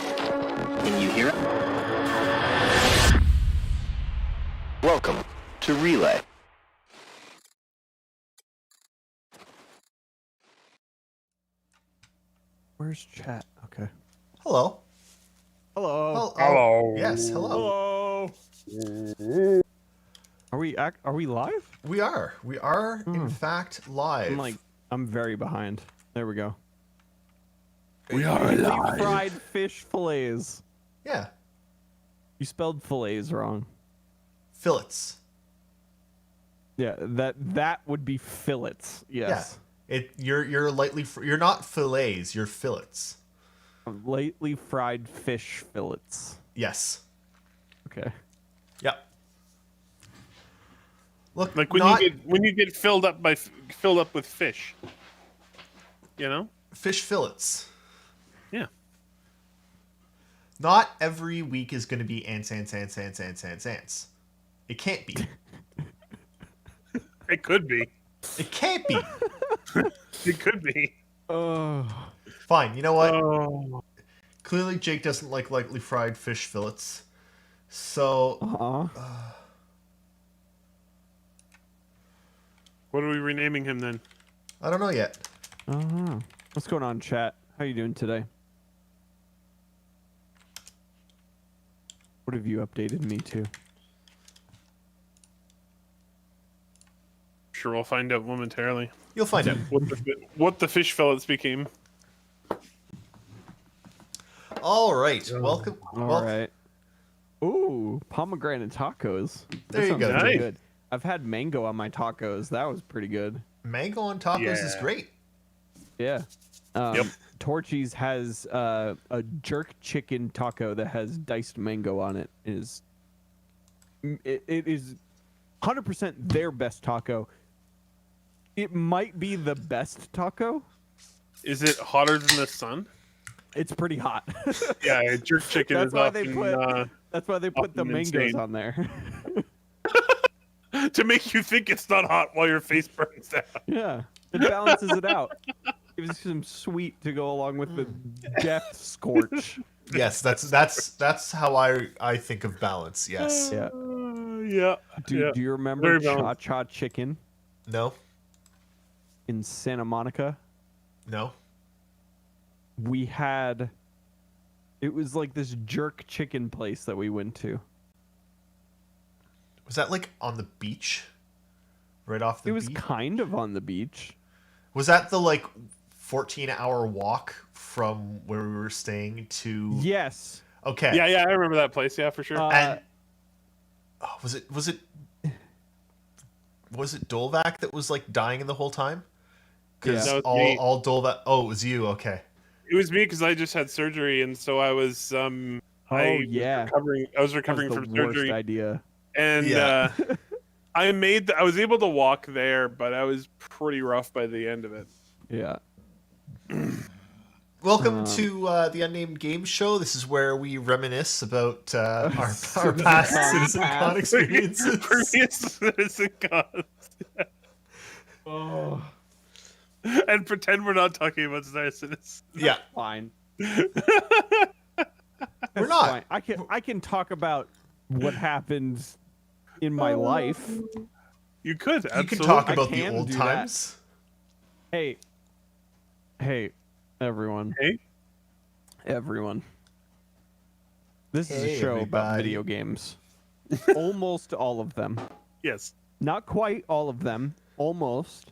Can you hear it? Welcome to Relay. Where's chat? Okay. Hello. Hello. Hello. Yes, hello. Hello. Are we live? We are. We are, in fact, live. I'm very behind. There we go. We are live. Fried fish fillets. Yeah. You spelled fillets wrong. Fillets. Yeah, that would be fillets. Yes. Yeah. You're you're not fillets, you're fillets. Lightly fried fish fillets. Yes. Okay. Yep. Look, Like when you get filled up with fish. You know? Fish fillets. Yeah. Not every week is going to be ants. It can't be. It could be. It can't be. It could be. Oh. Fine. You know what? Oh. Clearly, Jake doesn't like lightly fried fish fillets. So. What are we renaming him then? I don't know yet. What's going on, chat? How you doing today? What have you updated me to? Sure, we'll find out momentarily. You'll find out. What the fish fillets became. All right. Welcome. All right. Ooh, pomegranate tacos. There you go. Pretty Nice. good. I've had mango on my tacos. That was pretty good. Mango on tacos is great. Yeah. Yep. Torchy's has a jerk chicken taco that has diced mango on it. It is 100% their best taco. It might be the best taco. Is it hotter than the sun? It's pretty hot. Yeah, jerk chicken That's is why often that's why they put the often mangoes insane. on there. to make you think it's not hot while your face burns down. Yeah, it balances it out. Gives some sweet to go along with the death scorch. Yes, that's how I think of balance. Yes. Yeah. Yeah. Do you remember Very Cha balanced. Cha Chicken No. in Santa Monica? No. It was like this jerk chicken place that we went to. Was that like on the beach? Right off the It was beach? kind of on the beach. Was that the like 14-hour walk from where we were staying to? Yes. Okay. Yeah, I remember that place. Yeah, for sure. And was it Dolvac that was like dying the whole time? Because Yeah. That was me. all Dolvac. Oh, it was you. Okay. It was me because I just had surgery, and so I was I was recovering That was from the worst surgery, idea. and Yeah. I was able to walk there, but I was pretty rough by the end of it. Yeah. Welcome to the Unnamed Game Show. This is where we reminisce about our past CitizenCon experiences. Previous CitizenCon. Oh, And pretend we're not talking about Star Citizen. Yeah, fine. we're That's not. fine. I can talk about what happened in my life. You could. You Absolutely. can talk I about the can old do times. Hey, everyone. Hey? Everyone. This is Hey, a show about everybody. video games. Almost all of them. Yes. Not quite all of them. Almost.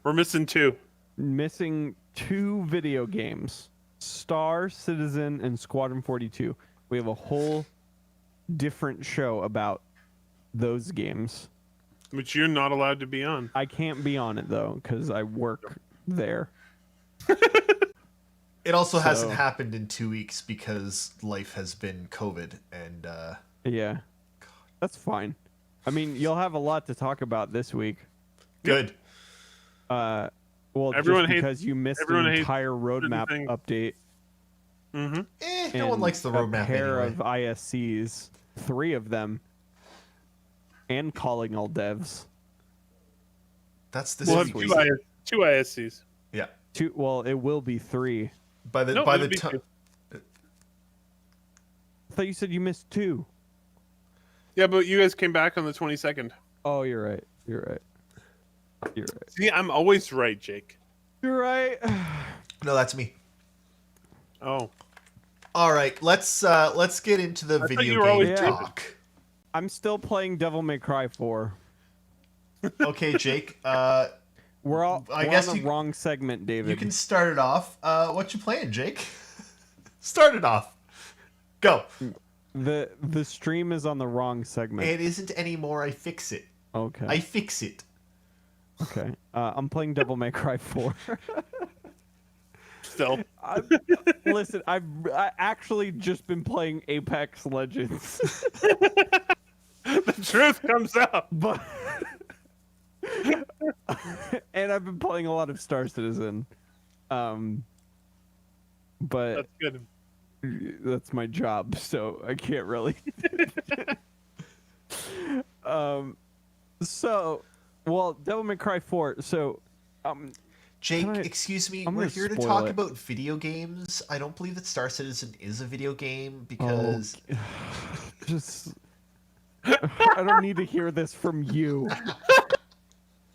We're missing two. Missing 2 video games. Star Citizen and Squadron 42. We have a whole different show about those games. Which you're not allowed to be on. I can't be on it though because I work there. It also So- hasn't happened in 2 weeks because life has been COVID and Yeah. That's fine. I mean, you'll have a lot to talk about this week. good. Well, Everyone just hates- because you missed everyone an hates entire roadmap things. update. Mm-hmm. No one and likes the roadmap a pair anyway. of ISCs, 3 of them, and calling all devs. That's this We'll have week. two ISCs. Yeah. 2. Well, it will be 3. By the No, by it'll the be time. two. I thought you said you missed 2. Yeah, but you guys came back on the 22nd. Oh, you're right. You're right. You're right. See, I'm always right, Jake. You're right. No, that's me. Oh. All right, let's get into the thought you video were always game David. talk. I'm still playing Devil May Cry 4. Okay, Jake. We're I on guess the you- wrong segment, David. You can start it off. What you playing, Jake? Start it off. Go. The stream is on the wrong segment. It isn't anymore. I fix it. Okay. I fix it. Okay. I'm playing Devil May Cry 4. Still. Listen, I actually just been playing Apex Legends, The truth comes out. but and I've been playing a lot of Star Citizen, but That's good. that's my job, so I can't really. Well, Devil May Cry 4. So, Jake, Can I- excuse me. I'm We're gonna here to spoil talk it. about video games. I don't believe that Star Citizen is a video game because just I don't need to hear this from you.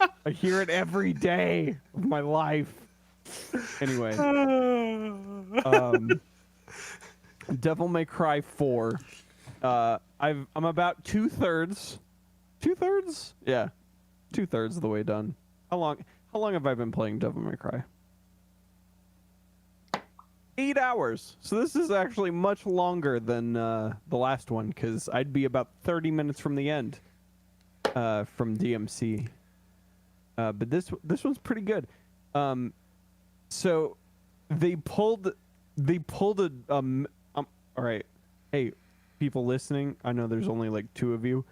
I hear it every day of my life. Anyway, Devil May Cry 4. I'm about 2/3. 2/3? Yeah, 2/3 of the way done. How long have I been playing Devil May Cry? 8 hours. So this is actually much longer than the last one, because I'd be about 30 minutes from the end from DMC. But this one's pretty good. So they pulled a all right. Hey, people listening, I know there's only like 2 of you.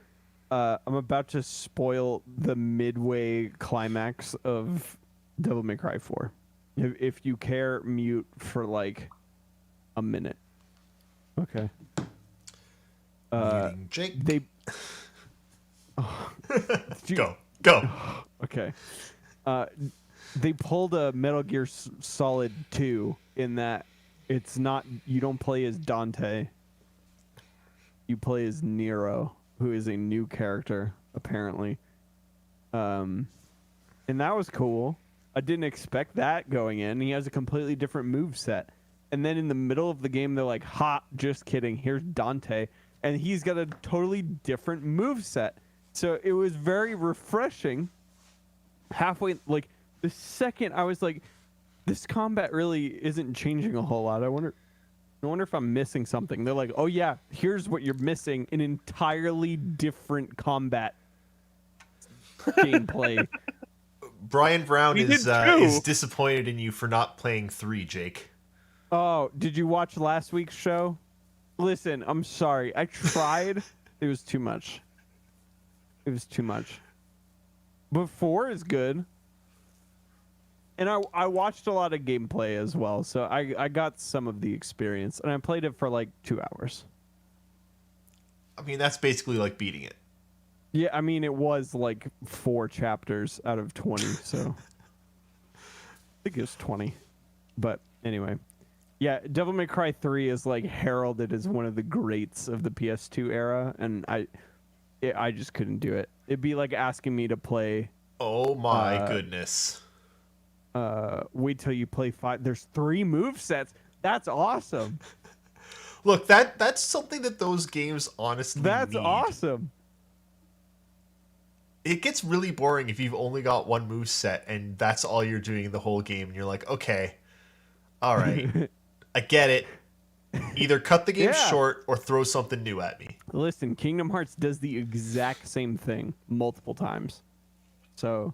I'm about to spoil the midway climax of Devil May Cry 4. If you care, mute for like a minute. Okay. muting Jake. They Go. Okay. They pulled a Metal Gear Solid 2 in that it's not, you don't play as Dante. You play as Nero, who is a new character, apparently. And that was cool. I didn't expect that going in. He has a completely different move set. And then in the middle of the game, they're like, ha, just kidding. Here's Dante. And he's got a totally different move set. So it was very refreshing. Halfway, like, the second I was like, this combat really isn't changing a whole lot. I wonder if I'm missing something. They're like, oh yeah, here's what you're missing: an entirely different combat gameplay. Brian Brown We is did too. is disappointed in you for not playing 3, Jake. Oh, did you watch last week's show? Listen, I'm sorry. I tried. It was too much. It was too much. But 4 is good. And I watched a lot of gameplay as well, so I got some of the experience. And I played it for like 2 hours. I mean, that's basically like beating it. Yeah, I mean, it was like 4 chapters out of 20, so I think it was 20. But anyway, yeah, Devil May Cry 3 is like heralded as one of the greats of the PS2 era, and I just couldn't do it. It'd be like asking me to play. Oh my goodness. Wait till you play 5. There's 3 move sets. That's awesome. Look, that's something that those games honestly That's need. awesome. It gets really boring if you've only got one move set and that's all you're doing the whole game and you're like, okay, all right, I get it. Either cut the game Yeah. short or throw something new at me. Listen, Kingdom Hearts does the exact same thing multiple times. So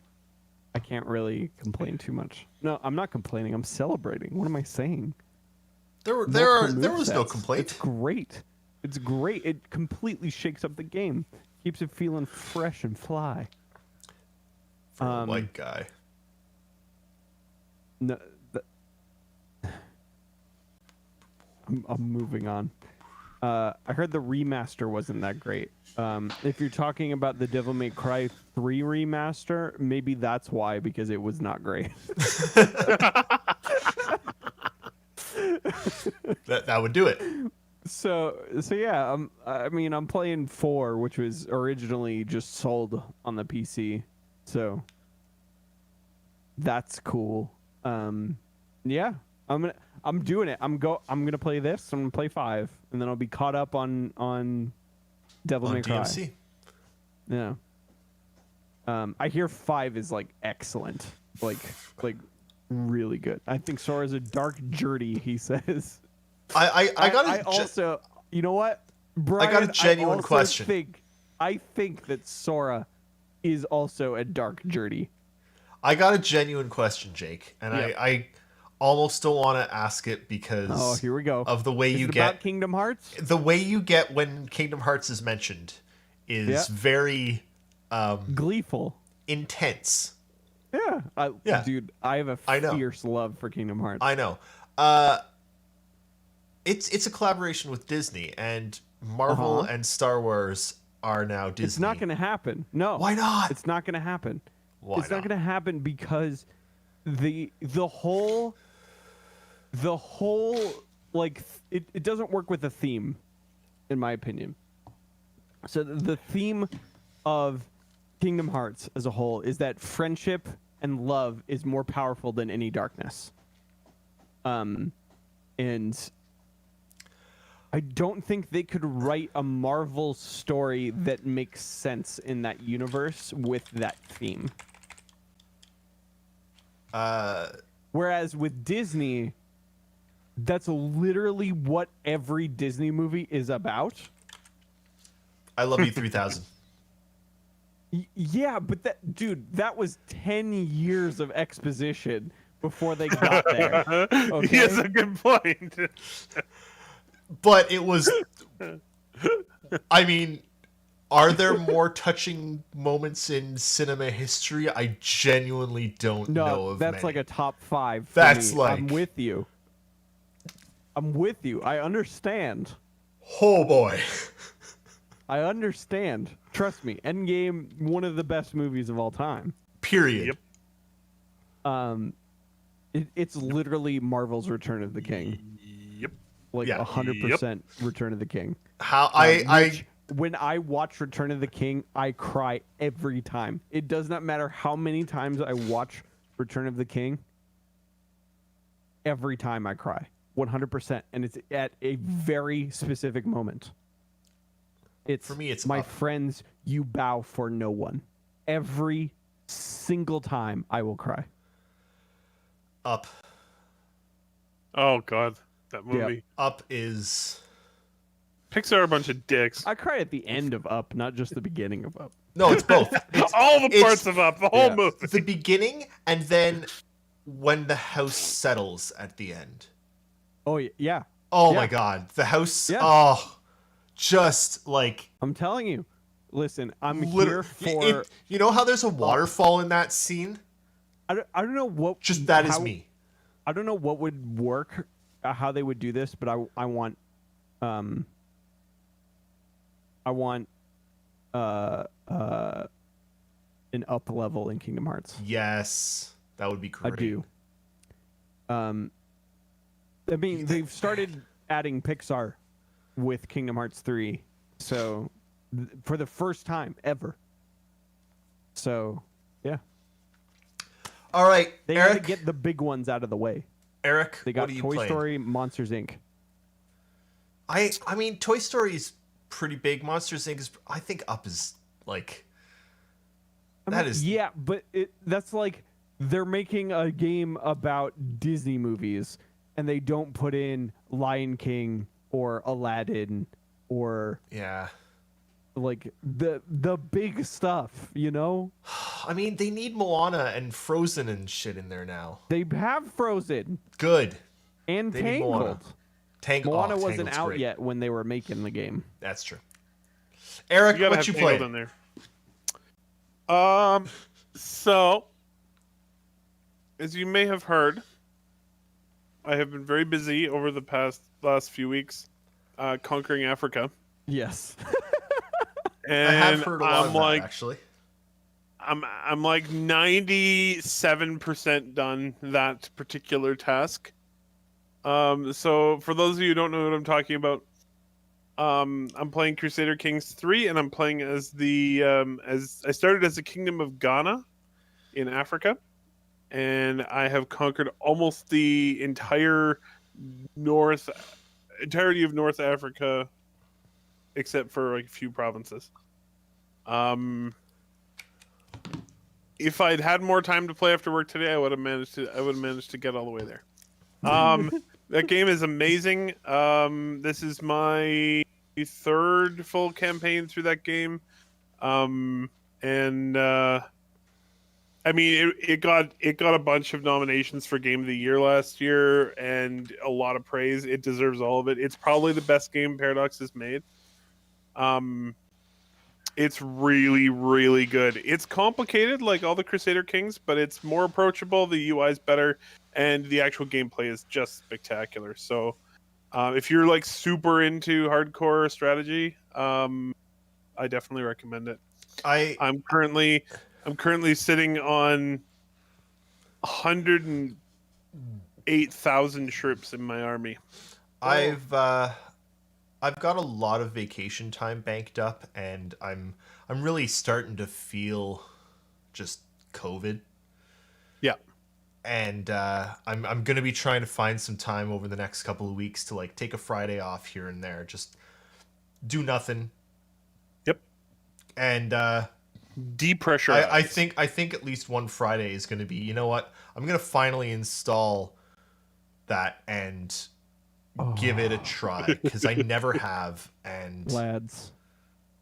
I can't really complain too much. No, I'm not complaining. I'm celebrating. What am I saying? There Multiple was no movesets. complaint. It's great. It's great. It completely shakes up the game. Keeps it feeling fresh and fly. For a white guy. No, I'm moving on. I heard the remaster wasn't that great. If you're talking about the Devil May Cry 3 remaster, maybe that's why, because it was not great. That would do it. So yeah, I mean, I'm playing 4, which was originally just sold on the PC. So that's cool. Yeah, I'm doing it. I'm gonna play this. I'm gonna play 5, and then I'll be caught up on Devil On May Cry. DMC. Yeah. I hear 5 is like excellent, like really good. I think Sora's a dark journey. He says. I got I also, you know what, Brian, I got a genuine also question. I think that Sora is also a dark journey. I got a genuine question, Jake, and Yeah. I almost don't want to ask it because Oh, here we go. of the way Is you it get about Kingdom Hearts? the way you get when Kingdom Hearts is mentioned is Yeah. very Gleeful. intense. Yeah. Yeah. Dude, I have a I know. fierce love for Kingdom Hearts. I know. It's a collaboration with Disney, and Marvel and Star Wars are now Disney. It's not going to happen. No. Why not? It's not going to happen. Why it's not not? going to happen because the whole like it doesn't work with the theme, in my opinion. So the theme of Kingdom Hearts as a whole is that friendship and love is more powerful than any darkness. And I don't think they could write a Marvel story that makes sense in that universe with that theme. Whereas with Disney, that's literally what every Disney movie is about. I Love You 3000. Yeah, but that was 10 years of exposition before they got there. Okay? He has a good point. But it was. I mean, are there more touching moments in cinema history? I genuinely don't know of that's many. like a top 5 for That's me. like- I'm with you. I understand. Oh boy. I understand. Trust me. Endgame, one of the best movies of all time. Period. Yep. It's literally Marvel's Return of the King. Yep. Like Yeah. 100% Return of the King. How When I watch Return of the King, I cry every time. It does not matter how many times I watch Return of the King. Every time I cry. 100%. And it's at a very specific moment. For me, it's my Up. friends, you bow for no one. Every single time I will cry. Up. Oh god, that movie. Up is Pixar are a bunch of dicks. I cry at the end of Up, not just the beginning of Up. no, it's both. It's All the it's- parts of Up, the whole yeah. movie. the beginning and then when the house settles at the end. Oh, yeah. Oh Yeah. my god, the house. Yeah. Oh, just like I'm telling you. Listen, I'm here literally. for... You know how there's a waterfall in that scene? I don't know what... Just that is how- me. I don't know what would work, how they would do this, but I want... an up level in Kingdom Hearts. Yes, that would be great. I do. I mean, they've started adding Pixar with Kingdom Hearts 3, so for the first time ever. So, yeah, All right, they got to Eric. get the big ones out of the way. Eric, They got what are you Toy playing? Story, Monsters Inc. I mean, Toy Story is pretty big. Monsters Inc. is. I think Up is like. That is. Yeah, but that's like they're making a game about Disney movies, and they don't put in Lion King or Aladdin or Yeah. like the big stuff, you know? I mean, they need Moana and Frozen and shit in there now. They have Frozen Good. and They need Moana. Tangled. Moana wasn't Tangled's out great. yet when they were making the game. That's true. Eric, You gotta what have you Tangled play? in there. So as you may have heard, I have been very busy over the last few weeks, conquering Africa, Yes. I and have heard a lot of that, like, actually. I'm like 97% done that particular task. So for those of you who don't know what I'm talking about, I'm playing Crusader Kings 3, and I'm playing as as I started as the Kingdom of Ghana in Africa, and I have conquered almost the entirety of North Africa, except for like a few provinces. If I'd had more time to play after work today, I would have managed to get all the way there. That game is amazing. This is my third full campaign through that game. And I mean, it got a bunch of nominations for Game of the Year last year, and a lot of praise. It deserves all of it. It's probably the best game Paradox has made. It's really, really good. It's complicated, like all the Crusader Kings, but it's more approachable. The UI is better, and the actual gameplay is just spectacular. So, if you're like super into hardcore strategy, I definitely recommend it. I'm currently sitting on 108,000 troops in my army. I've got a lot of vacation time banked up, and I'm really starting to feel just COVID. Yeah. And I'm gonna be trying to find some time over the next couple of weeks to like take a Friday off here and there, just do nothing. Yep. And depressurize. I think at least one Friday is gonna be, you know what? I'm gonna finally install that and give it a try, because I never have. And Lads,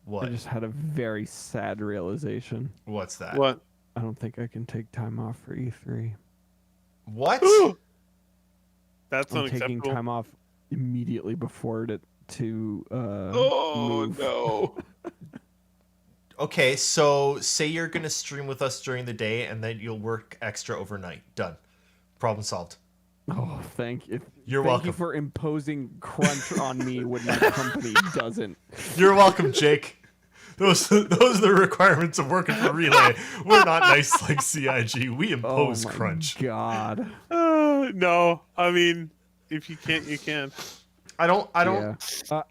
what? I just had a very sad realization. What's that? What? I don't think I can take time off for E3. What? That's I'm unacceptable. taking time off immediately before it to move. No. Okay, so say you're gonna stream with us during the day, and then you'll work extra overnight. Done. Problem solved. Oh, thank you. You're Thank welcome. you for imposing crunch on me when my company doesn't. You're welcome, Jake. Those are the requirements of working for Relay. We're not nice like CIG. We impose Oh my crunch. God. No, I mean, if you can't, you can. I don't. Yeah.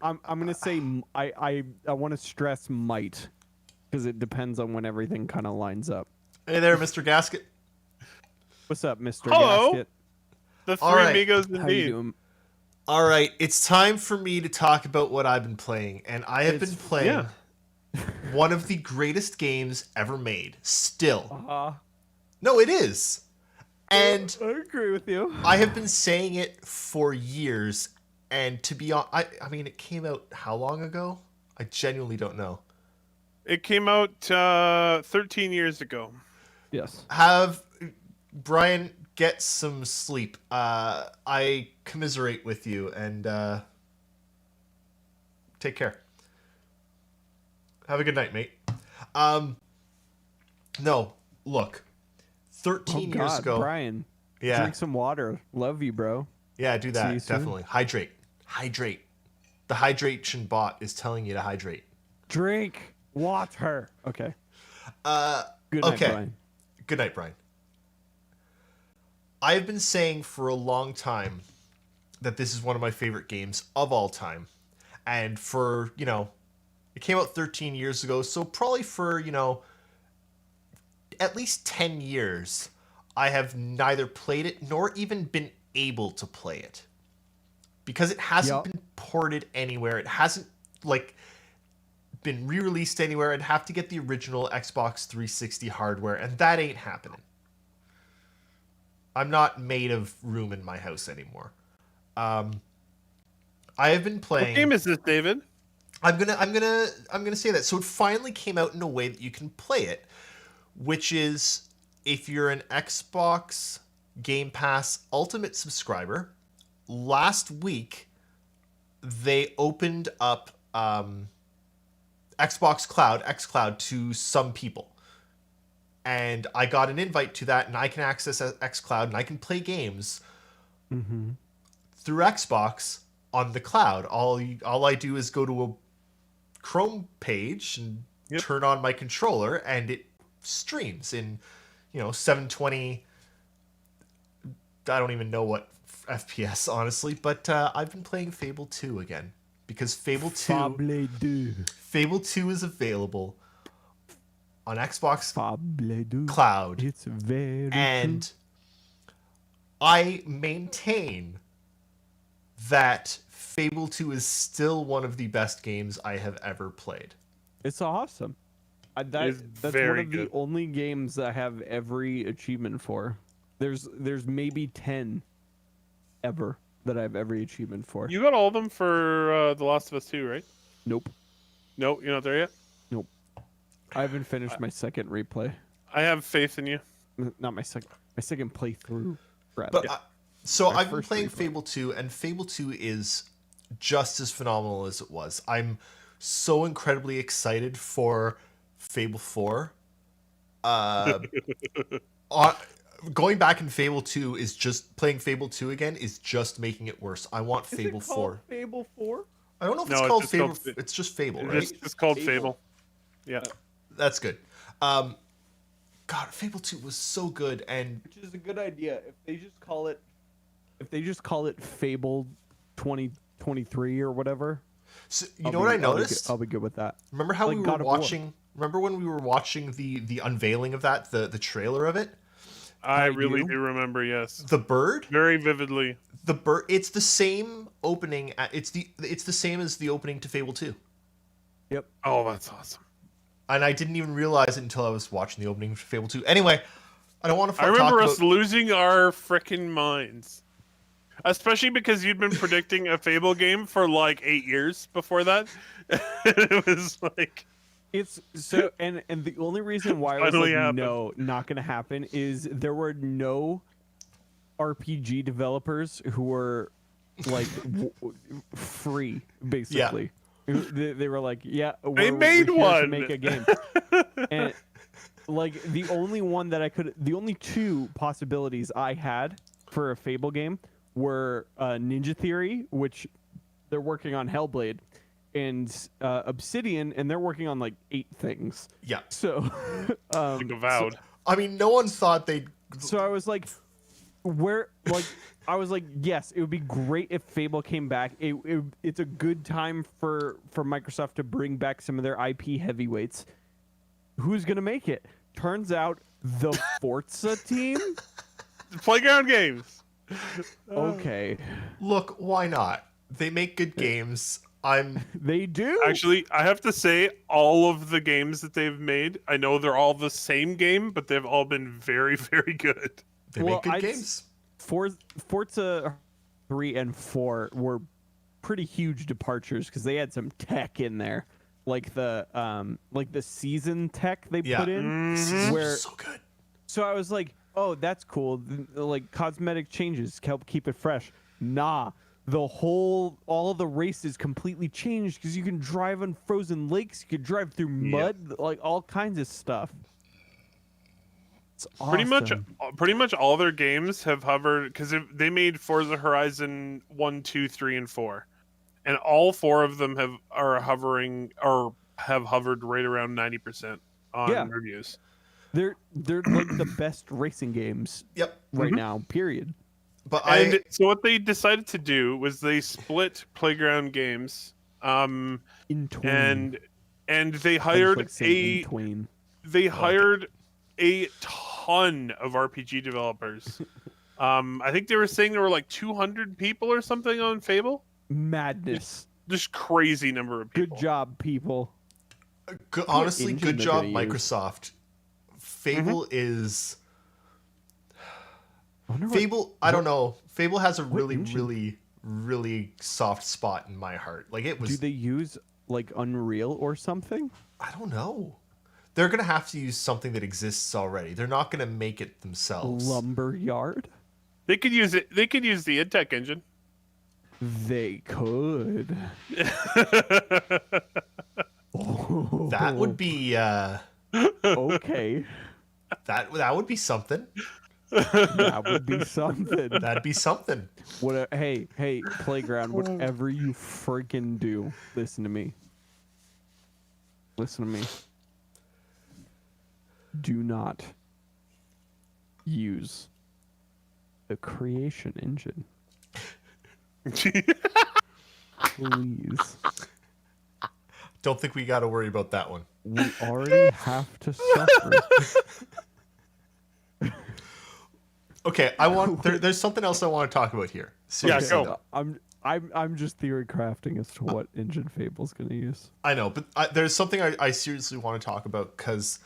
I'm gonna say I want to stress might, because it depends on when everything kind of lines up. Hey there, Mr. Gasket. What's up, Mr. Hello. Gasket? The three All right. amigos How you indeed. doing? All right, it's time for me to talk about what I've been playing, and I have been playing one of the greatest games ever made. Still, no, it is, and I agree with you. I have been saying it for years. And to be honest, I mean, it came out how long ago? I genuinely don't know. It came out 13 years ago. Yes. Have Brian get some sleep. I commiserate with you, and take care. Have a good night, mate. No, look. 13 years ago. Brian. Yeah. Drink some water. Love you, bro. Yeah, do See you that. soon. Definitely. Hydrate. Hydrate. The hydration bot is telling you to hydrate. Drink water. Okay. Good night, Okay. Brian. Good night, Brian. I've been saying for a long time that this is one of my favorite games of all time. And for, it came out 13 years ago, so probably for, at least 10 years, I have neither played it nor even been able to play it. Because it hasn't been ported anywhere. It hasn't, been re-released anywhere. I'd have to get the original Xbox 360 hardware, and that ain't happening. I'm not made of room in my house anymore. I have been playing. What game is this, David? I'm gonna say that. So it finally came out in a way that you can play it, which is if you're an Xbox Game Pass Ultimate subscriber. Last week, they opened up Xbox Cloud, xCloud, to some people. And I got an invite to that, and I can access xCloud, and I can play games through Xbox on the cloud. All I do is go to a Chrome page and turn on my controller, and it streams in, 720. I don't even know what FPS, honestly, but I've been playing Fable 2 again. because Fable 2 Fable 2. Fable 2 is available on Xbox Fable 2. Cloud, It's very and true. I maintain that Fable 2 is still one of the best games I have ever played. It's awesome. It's That's one very of the good. only games I have every achievement for. There's maybe 10 ever that I have every achievement for. You got all of them for The Last of Us 2, right? Nope. No, you're not there yet? Nope. I haven't finished my second replay. I have faith in you. Not my second playthrough. Rather. But so My I've been first playing replay. Fable 2, and Fable 2 is just as phenomenal as it was. I'm so incredibly excited for Fable 4. Going back in Fable 2 is just playing Fable 2 again is just making it worse. I want Fable 4. Fable 4? I don't know if No, it's it's called just Fable. called It's just Fable, right? It's called Fable. Fable. Yeah. That's good. God, Fable 2 was so good, and Which is a good idea. If they just call it Fable 2023 or whatever. so, you know what I noticed? I'll be good with that. Remember how Like we were God of War. watching? Remember when we were watching the unveiling of that, the trailer of it? I I really do. do remember, yes. The bird, Very vividly. the bird. It's the same opening. It's the same as the opening to Fable 2. Yep. Oh, that's awesome. And I didn't even realize it until I was watching the opening to Fable 2. Anyway, I don't want to. I remember us losing our frickin' minds. Especially because you'd been predicting a Fable game for like 8 years before that. It was like... It's so and the only reason why I was Finally like happened. no, not gonna happen is there were no RPG developers who were like free basically. They were like, yeah, They made we're here one. to make a game, and like the only two possibilities I had for a Fable game were Ninja Theory, which they're working on Hellblade, and Obsidian, and they're working on like 8 things. Yeah. So, Think Avowed. I mean, no one thought they'd. so I was like, I was like, yes, it would be great if Fable came back. It's a good time for Microsoft to bring back some of their IP heavyweights. Who's gonna make it? Turns out the Forza team. Playground games. Okay, Look, why not? They make good games. they do. Actually, I have to say, all of the games that they've made, I know they're all the same game, but they've all been very, very good. They Well, make good I'd games. Forza 3 and 4 were pretty huge departures because they had some tech in there, like the season tech they Yeah. put in. Seasons Where was so good. so I was like, oh, that's cool. Like cosmetic changes help keep it fresh. Nah, all of the races completely changed because you can drive on frozen lakes. You could drive through mud, like all kinds of stuff. It's awesome. Pretty much all their games have hovered because they made Forza Horizon 1, 2, 3, and 4, and all 4 of them have hovered right around 90% on reviews. They're like the best racing games Yep. right now. Period. But And so what they decided to do was they split Playground Games, In tween. and they I just hired like saying in tween. a ton of RPG developers. I think they were saying there were like 200 people or something on Fable. Madness. Just crazy number of people. Good job, people. honestly, engine good they're job, gonna use. Microsoft. Fable is. I wonder Fable, I don't know. Fable has a really, engine? really, really soft spot in my heart. Like it do was. they use like Unreal or something? I don't know. They're gonna have to use something that exists already. They're not gonna make it themselves. Lumberyard? They could use it. They could use the IdTech engine. They could. That would be. Okay. That would be something. That would be something. That'd be something. Hey, Playground, whatever you freaking do, listen to me. Listen to me. Do not use the creation engine. Please. Don't think we got to worry about that one. We already have to suffer. Okay, there's something else I want to talk about here. Yeah, Seriously. go. I'm just theory crafting as to what engine Fable's gonna use. I know, but there's something I seriously want to talk about because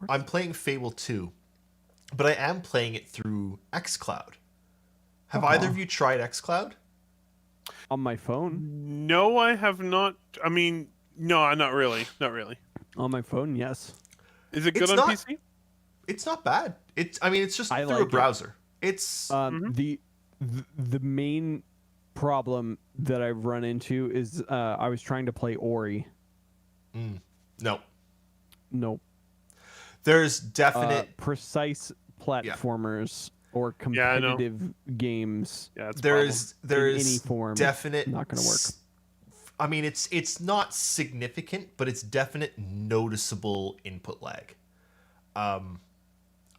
I'm playing Fable 2, but I am playing it through xCloud. Have either of you tried xCloud? On my phone? No, I have not. I mean, no, not really. Not really. On my phone, yes. Is it good It's on not- PC? It's not bad. It's just I through like a it. browser. It's The main problem that I've run into is I was trying to play Ori. no. Nope. There's definite Precise platformers or Yeah, I know. competitive games. Yeah, it's there in is any form, definite not gonna work. I mean, it's not significant, but it's definite noticeable input lag.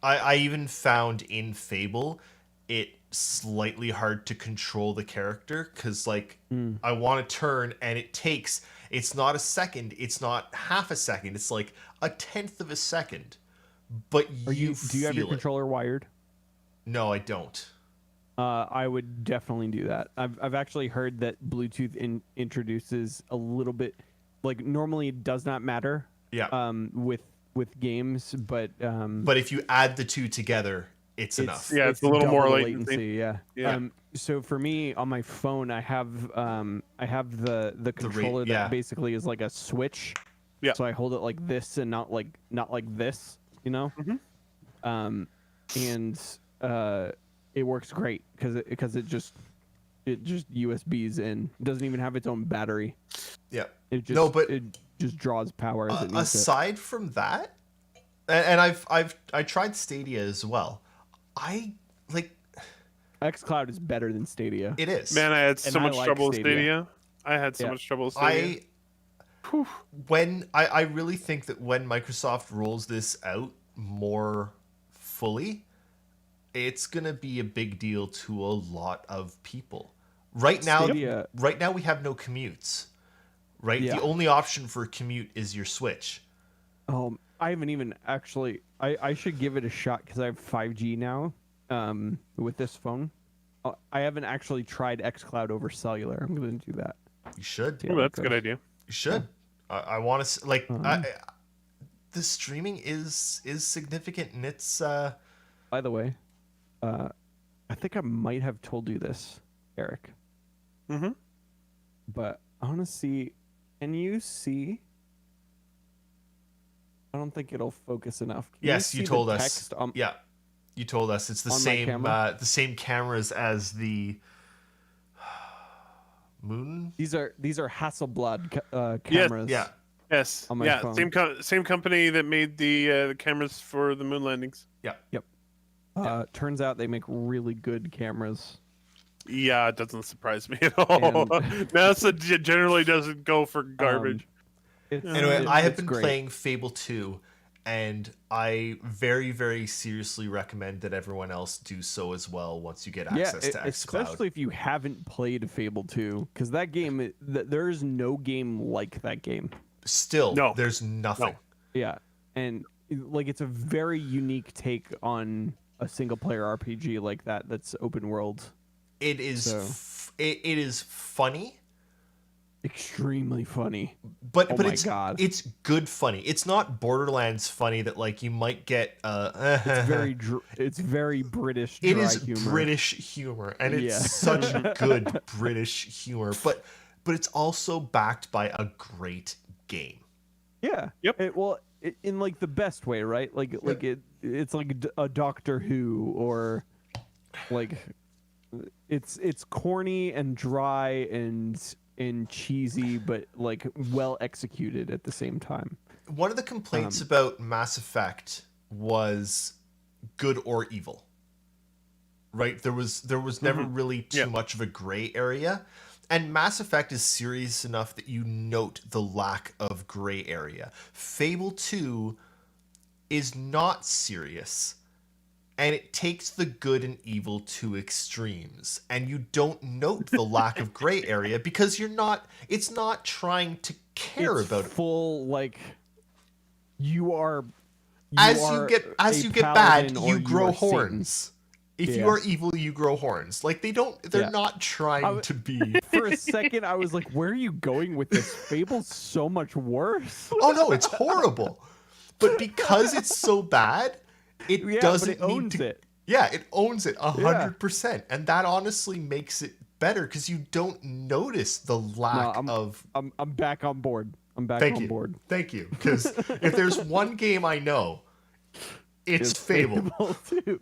I even found in Fable it slightly hard to control the character because like I want to turn and it's not a second, it's not half a second, it's like a tenth of a second. But Do you have your feel it. controller wired? No, I don't. I would definitely do that. I've actually heard that Bluetooth introduces a little bit, like normally it does not matter. Yeah. With games, but But if you add the two together, it's enough. Yeah, it's a little double more the latency. Yeah. Yeah. So for me on my phone, I have the controller yeah. that basically is like a switch. Yeah. So I hold it like this and not like this, you know. And it works great because it just USBs in. It doesn't even have its own battery. Yeah. It just No, but it just draws power as it needs it. aside from that, and I tried Stadia as well. I like xCloud is better than Stadia. it is. Man, I had so And I much like trouble with Stadia. Stadia. I had so Yeah. much trouble with Stadia. I really think that when Microsoft rolls this out more fully, it's gonna be a big deal to a lot of people. Right now we have no commutes. Right? Yeah. The only option for a commute is your Switch. I haven't even actually. I should give it a shot because I have 5G now. With this phone, I haven't actually tried xCloud over cellular. I'm going to do that. You should. Yeah. Oh, that's a good idea. You should. I want to like the streaming is significant, and it's By the way, I think I might have told you this, Eric. Mm-hmm. But I want to see. Can you see? I don't think it'll focus enough. Can yes, see you the told us. text on- Yeah, you told us it's the on my same camera? the same cameras as the Moon. These are Hasselblad cameras. Yeah, Yes. On my Yeah. phone. Same company that made the cameras for the moon landings. yeah. Yep. Turns out they make really good cameras. Yeah, it doesn't surprise me at all. NASA generally doesn't go for garbage. Anyway, I have it's been great. playing Fable 2, and I very, very seriously recommend that everyone else do so as well once you get access to xCloud. Especially if you haven't played Fable 2, because that game, there is no game like that game. Still, No. there's nothing. No. Yeah, and like it's a very unique take on a single player RPG like that. That's open world, It is So- it is funny, extremely funny. but Oh my it's God. it's good funny. It's not Borderlands funny that like you might get It's very British. It dry is humor. British humor, and it's Yeah. such good British humor, but it's also backed by a great game. Yeah. Yep. In like the best way, right? It's like a Doctor Who, or like it's corny and dry and cheesy, but like well executed at the same time. One of the complaints about Mass Effect was good or evil. Right? There was never really too much of a gray area. And Mass Effect is serious enough that you note the lack of gray area. Fable 2 is not serious. and it takes the good and evil to extremes, and you don't note the lack of gray area because it's not trying to care it's about it. full like you are. As you get bad, you grow Satan. horns. If you Yeah. are evil, you grow horns. Like they're not trying to be. For a second, I was like, "Where are you going with this? Fable's so much worse." Oh no, it's horrible. But because it's so bad, it doesn't but it need owns to. it. Yeah, it owns it 100%, and that honestly makes it better because you don't notice the lack of. I'm back on board. I'm back Thank on you, board. thank you. Because if there's one game I know, it's Fable. Too.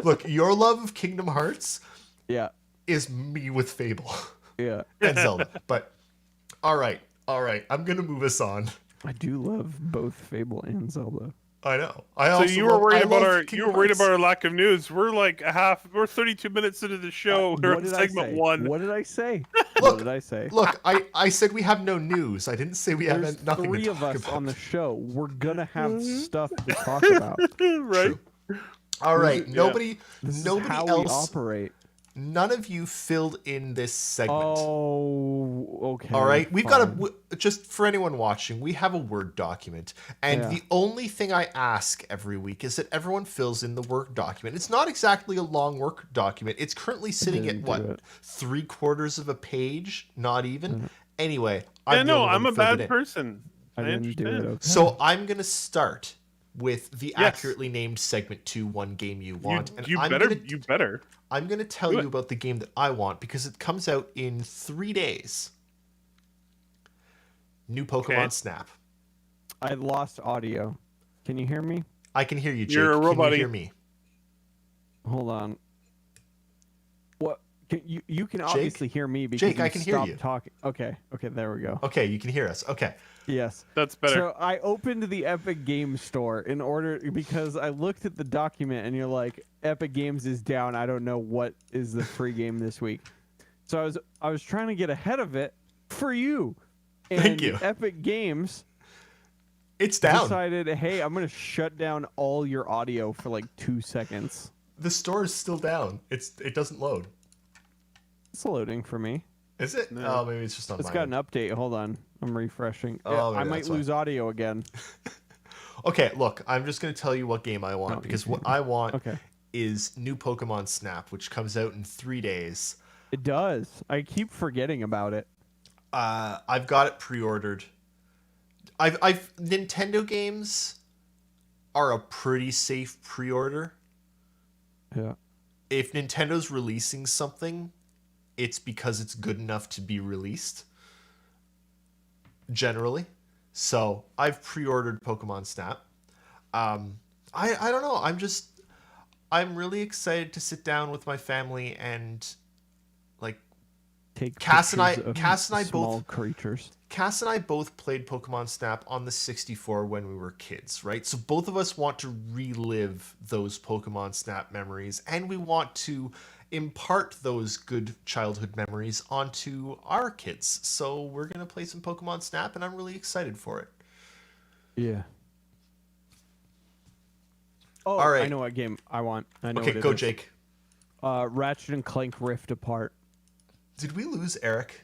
Look, your love of Kingdom Hearts Yeah. is me with Fable Yeah. and Zelda. But all right, I'm gonna move us on. I do love both Fable and Zelda. I know. I So also you were worried about our Kingdom Hearts. our lack of news. We're like we're 32 minutes into the show. We're What on did I segment say? 1. What did I say? Look, What did I say? Look, I said we have no news. I didn't say we There's have nothing three to of talk us about. on the show. We're gonna have stuff to talk about. Right? All right, Yeah. nobody This is nobody how we else. operate. None of you filled in this segment. Oh, okay. All right, we've got fine. just for anyone watching, we have a Word document, and Yeah. the only thing I ask every week is that everyone fills in the Word document. It's not exactly a long work document. It's currently sitting at didn't do what, it. 3/4 of a page, not even. Mm-hmm. Anyway, Yeah, I'm the no, only one I'm who a filled it bad in. person. I didn't do understand. it. Okay. So I'm gonna start with the Yes. accurately named segment 2, one game you want, and You I'm better. gonna You better. I'm going to tell Do you it. about the game that I want because it comes out in 3 days. New Pokemon Okay. Snap. I lost audio. Can you hear me? I can hear you, Jake. You're a Can you robot-y. hear me? Hold on. What? You can obviously hear me because Jake, I can hear stopped you. talking. Okay, there we go. Okay, you can hear us. Okay. Yes. That's better. So I opened the Epic Games Store in order because I looked at the document and you're like, Epic Games is down. I don't know what is the free game this week. So I was trying to get ahead of it for you. And Thank you. Epic Games It's down. decided, hey, I'm gonna shut down all your audio for like 2 seconds. The store is still down. It doesn't load. It's loading for me. Is it? No. Oh, maybe it's just on It's my got end. an update. Hold on. I'm refreshing. Oh, I maybe might that's why. lose audio again. Okay, look, I'm just going to tell you what game I want No, because you what I want Okay. is New Pokemon Snap, which comes out in 3 days. It does. I keep forgetting about it. I've got it pre-ordered. I've Nintendo games are a pretty safe pre-order. Yeah. If Nintendo's releasing something, it's because it's good enough to be released. Generally. So I've pre-ordered Pokemon Snap. I don't know. I'm really excited to sit down with my family and like Take Cass and I pictures of small both creatures. Cass and I both played Pokemon Snap on the 64 when we were kids, right? So both of us want to relive those Pokemon Snap memories, and we want to impart those good childhood memories onto our kids. So we're going to play some Pokemon Snap, and I'm really excited for it. Yeah. Oh, All right. I know what game I want. I know Okay, what it go, is. Jake. Ratchet and Clank Rift Apart. Did we lose Eric?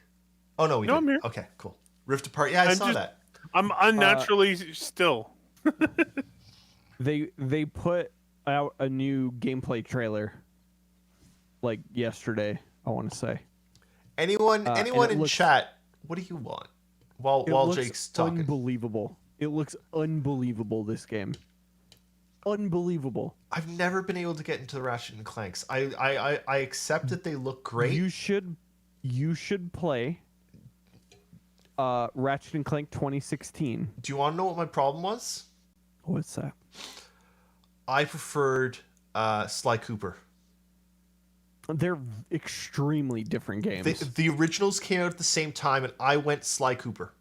Oh, no, we No, did. I'm here. Okay, cool. Rift Apart. Yeah, I I'm saw just- that. I'm unnaturally still. They put out a new gameplay trailer like yesterday, I want to say. Anyone and it in looks- chat, what do you want? While It looks Jake's talking. unbelievable. It looks unbelievable, this game. Unbelievable. I've never been able to get into the Ratchet and Clanks. I accept that they look great. You should play Ratchet and Clank 2016. Do you want to know what my problem was? What's that? I preferred Sly Cooper. They're extremely different games. The originals came out at the same time, and I went Sly Cooper.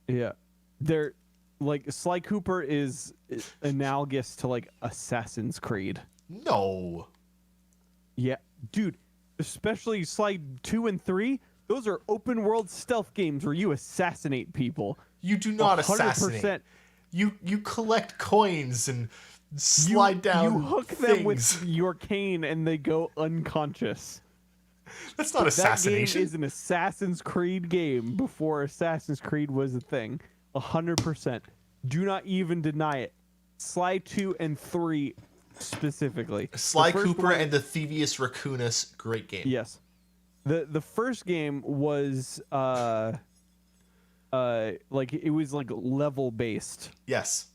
Yeah. They're like Sly Cooper is analogous to like Assassin's Creed. No. Yeah, dude, especially Sly 2 and 3, those are open world stealth games where you assassinate people. You do not 100%. assassinate. You collect coins and slide down. You hook them with things. your cane and they go unconscious. That's not That assassination. game is an Assassin's Creed game before Assassin's Creed was a thing. 100%. Do not even deny it. Sly 2 and 3 specifically. Sly The first Cooper one- and the Thievius Raccoonus, great game. Yes. The first game was like it was like level based. Yes.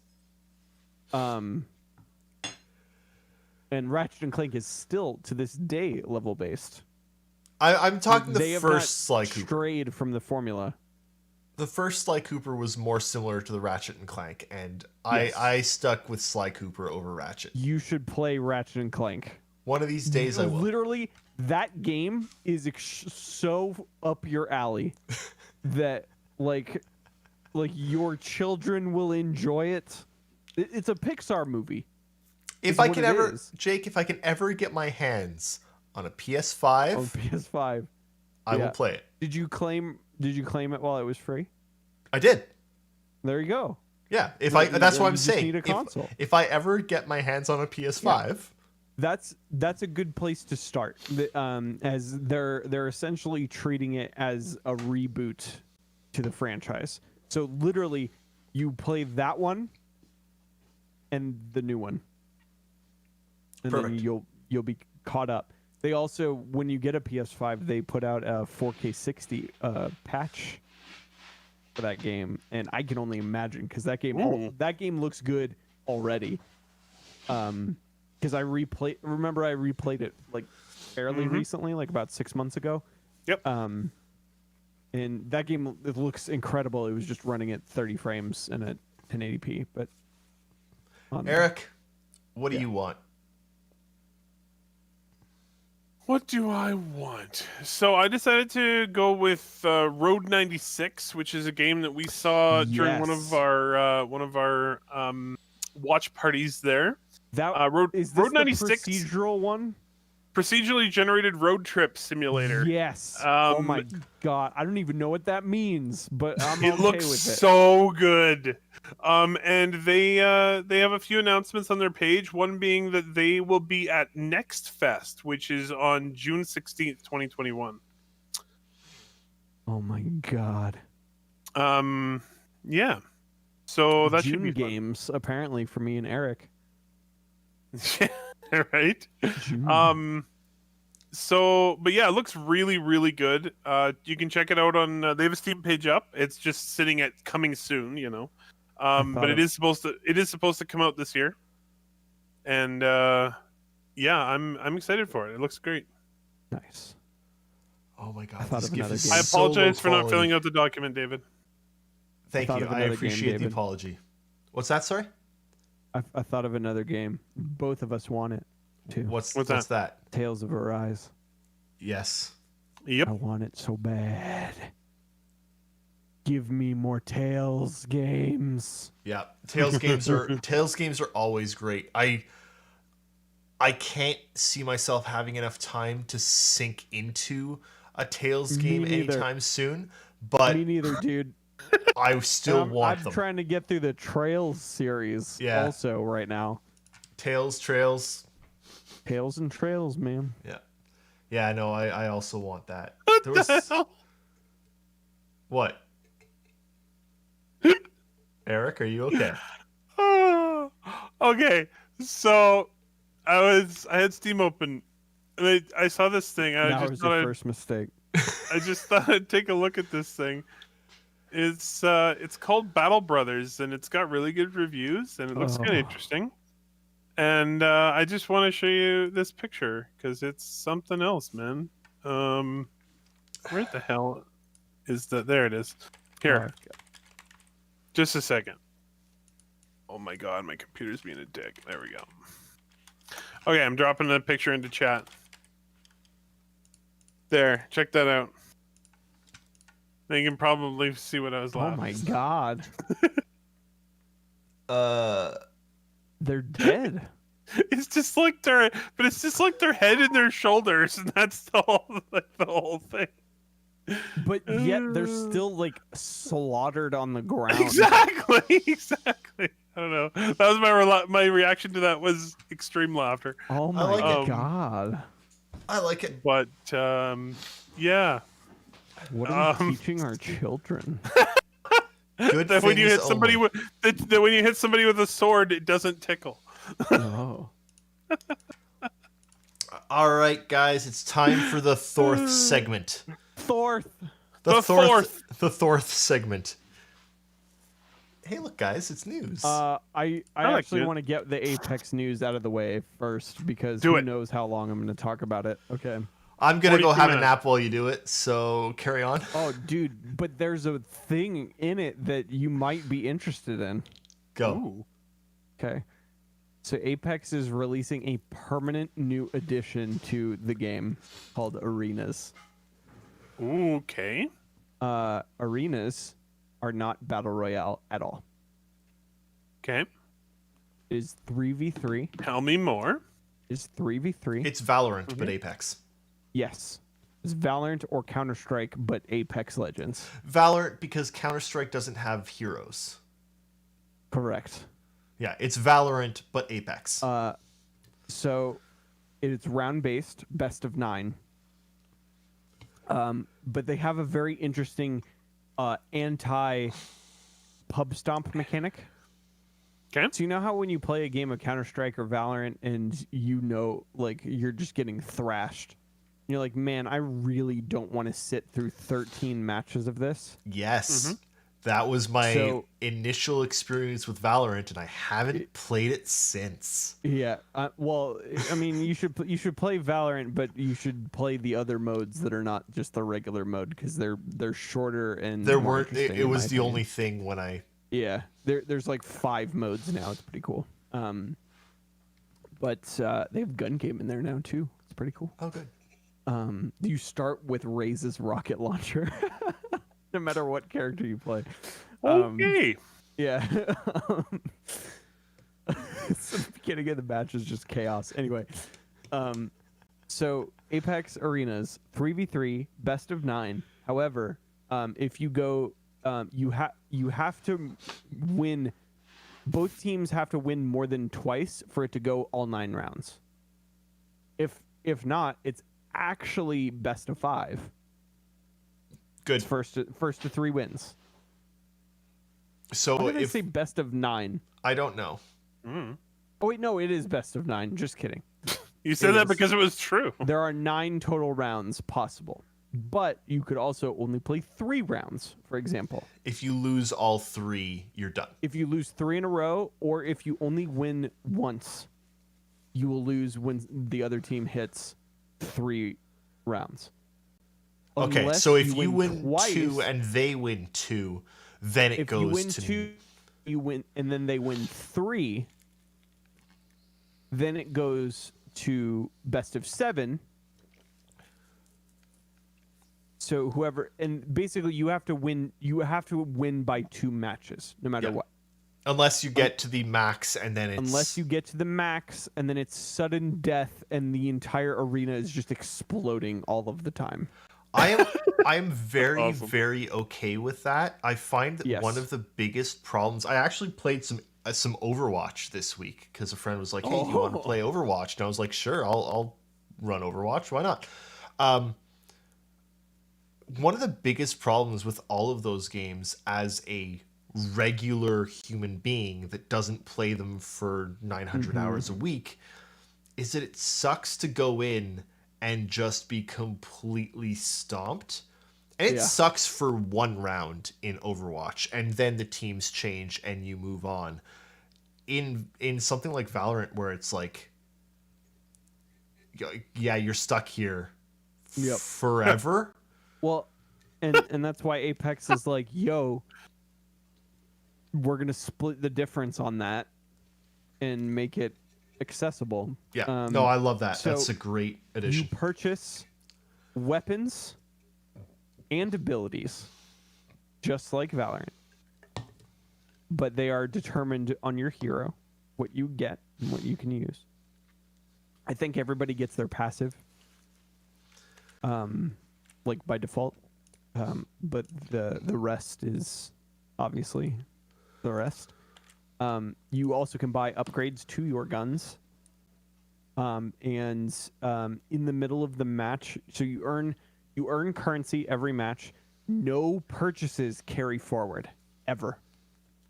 And Ratchet and Clank is still to this day level based. I'm talking They the have first not Sly Cooper. strayed from the formula. The first Sly Cooper was more similar to the Ratchet and Clank, and Yes. I stuck with Sly Cooper over Ratchet. You should play Ratchet and Clank. One of these days I will. Literally, that game is so up your alley that like your children will enjoy it. It's a Pixar movie. If is I what can it ever, is. Jake, if I can ever get my hands on a PS5, On PS5. I will yeah. play it. Did you claim it while it was free? I did. There you go. Yeah. If You- I, that's you what I'm just saying. need a console. If I ever get my hands on a PS5, That's a good place to start. As they're essentially treating it as a reboot to the franchise. So literally, you play that one and the new one, and then Perfect. you'll be caught up. They also, when you get a PS5, they put out a 4K 60 patch for that game, and I can only imagine because that game looks good already. Because I replayed it like fairly recently, like about 6 months ago. Yep. And that game, it looks incredible. It was just running at 30 frames and at 1080p. But Eric, what do you want? What do I want? So I decided to go with Road 96, which is a game that we saw during one Yes. of our watch parties there. that Road is this Road the 96 procedural one? procedurally generated road trip simulator. Yes. Oh Um, my god, I don't even know what that means, but I'm It okay looks with it. so good. And they have a few announcements on their page. One being that they will be at Next Fest, which is on June 16th, 2021. Oh my god. Yeah. So that June should be fun. games apparently for me and Eric. Right? June. So, but yeah, it looks really, really good. You can check it out on. They have a Steam page up. It's just sitting at coming soon, you know. But it is supposed to come out this year. And yeah, I'm excited for it. It looks great. Nice. Oh my god, I thought this of gift another is game. I so low apologize for not quality. filling out the document, David. Thank thought you. of I another game, appreciate the David. apology. What's that? Sorry. I thought of another game. Both of us want it too. What's What's that? Tales of Arise. Yes. Yep. I want it so bad. Give me more Tales games. Yeah. Tales games are always great. I can't see myself having enough time to sink into a Tales Me game neither. anytime soon, but Me neither, dude. I still I'm want them. trying to get through the Trails series Yeah. also right now. Tales, Trails. Tales and Trails, man. Yeah. Yeah, no, I also want that. What There the was hell? what? Eric, are you okay? Okay, so I had Steam open, and I saw this thing. That was your first mistake. I just thought I'd take a look at this thing. It's called Battle Brothers, and it's got really good reviews, and it looks kind Oh. of interesting. And I just want to show you this picture because it's something else, man. Where the hell is that? There it is. Here, just a second. Oh my god, my computer's being a dick. There we go. Okay, I'm dropping the picture into chat. There, check that out. Now you can probably see what I was Oh laughing. my god. Uh, They're dead. It's just like their head and their shoulders, and that's the whole thing. But yet they're still like slaughtered on the ground. Exactly. I don't know. That was my reaction to that was extreme laughter. Oh my like it. god. I like it. But yeah, What are we teaching our children? Good that when you things hit somebody only. that when you hit somebody with a sword, it doesn't tickle. Oh. All right, guys, it's time for the Thorth segment. Thorth. The Thorth segment. Hey, look, guys, it's news. I like actually it. want to get the Apex news out of the way first because Do who it. knows how long I'm going to talk about it. Okay. I'm gonna go 42 have a minutes. nap while you do it, so carry on. Oh, dude, but there's a thing in it that you might be interested in. Go. Ooh. Okay. So Apex is releasing a permanent new addition to the game called Arenas. Okay. Arenas are not battle royale at all. Okay. It is 3v3. Tell me more. It's 3v3. It's Valorant, but Apex. Yes. It's Valorant or Counter-Strike, but Apex Legends. Valorant because Counter-Strike doesn't have heroes. Correct. Yeah, it's Valorant, but Apex. So it's round-based, best of 9. But they have a very interesting anti-pub stomp mechanic. Okay. So you know how when you play a game of Counter-Strike or Valorant and you know, like, you're just getting thrashed. You're like, man, I really don't want to sit through 13 matches of this. Yes. That was my So- initial experience with Valorant, and I haven't played it since. Yeah. Well, I mean, you should play Valorant, but you should play the other modes that are not just the regular mode because they're shorter and There more weren't. interesting, It in was my the opinion. only thing when I. Yeah. There's like 5 modes now. It's pretty cool. But they have gun game in there now too. It's pretty cool. Oh, good. You start with Raze's rocket launcher, no matter what character you play. Okay. Yeah. So the beginning of the match is just chaos. Anyway, so Apex Arenas 3v3 best of 9. However, if you go, you have to win. Both teams have to win more than twice for it to go all 9 rounds. If not, it's actually best of 5. Good. It's first to 3 wins. So Why did I if say best of 9? I don't know. Oh wait, no, it is best of 9. Just kidding. You said It that is. because it was true. There are 9 total rounds possible, but you could also only play 3 rounds, for example. If you lose all 3, you're done. If you lose 3 in a row, or if you only win once, you will lose when the other team hits 3 rounds. Okay, Unless so if you win twice, 2 and they win 2, then it if goes you win to 2, you win, and then they win 3, then it goes to best of 7. So whoever, and basically you have to win. You have to win by 2 matches, no matter Yeah. what. unless you get to the max and then it's Unless you get to the max, and then it's sudden death, and the entire arena is just exploding all of the time. I am very Awesome. very okay with that. I find that Yes. one of the biggest problems. I actually played some Overwatch this week because a friend was like, "Hey, do you want to Oh. play Overwatch?" And I was like, "Sure, I'll run Overwatch. Why not?" One of the biggest problems with all of those games as a regular human being that doesn't play them for 900 hours a week is that it sucks to go in and just be completely stomped. And it Yeah. sucks for one round in Overwatch, and then the teams change and you move on. In something like Valorant, where it's like, yeah, you're stuck here Yep. forever. Well, and that's why Apex is like, yo, we're gonna split the difference on that and make it accessible. Yeah, no, I love that. so That's a great You addition. purchase weapons and abilities, just like Valorant, but they are determined on your hero, what you get and what you can use. I think everybody gets their passive, like by default, but the rest is obviously the rest. You also can buy upgrades to your guns. In the middle of the match, so you earn currency every match. No purchases carry forward ever,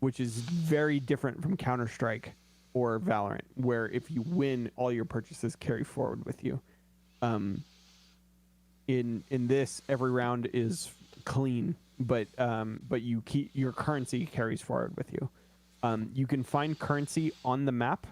which is very different from Counter-Strike or Valorant, where if you win, all your purchases carry forward with you. In this, every round is clean, but you keep your currency carries forward with you. You can find currency on the map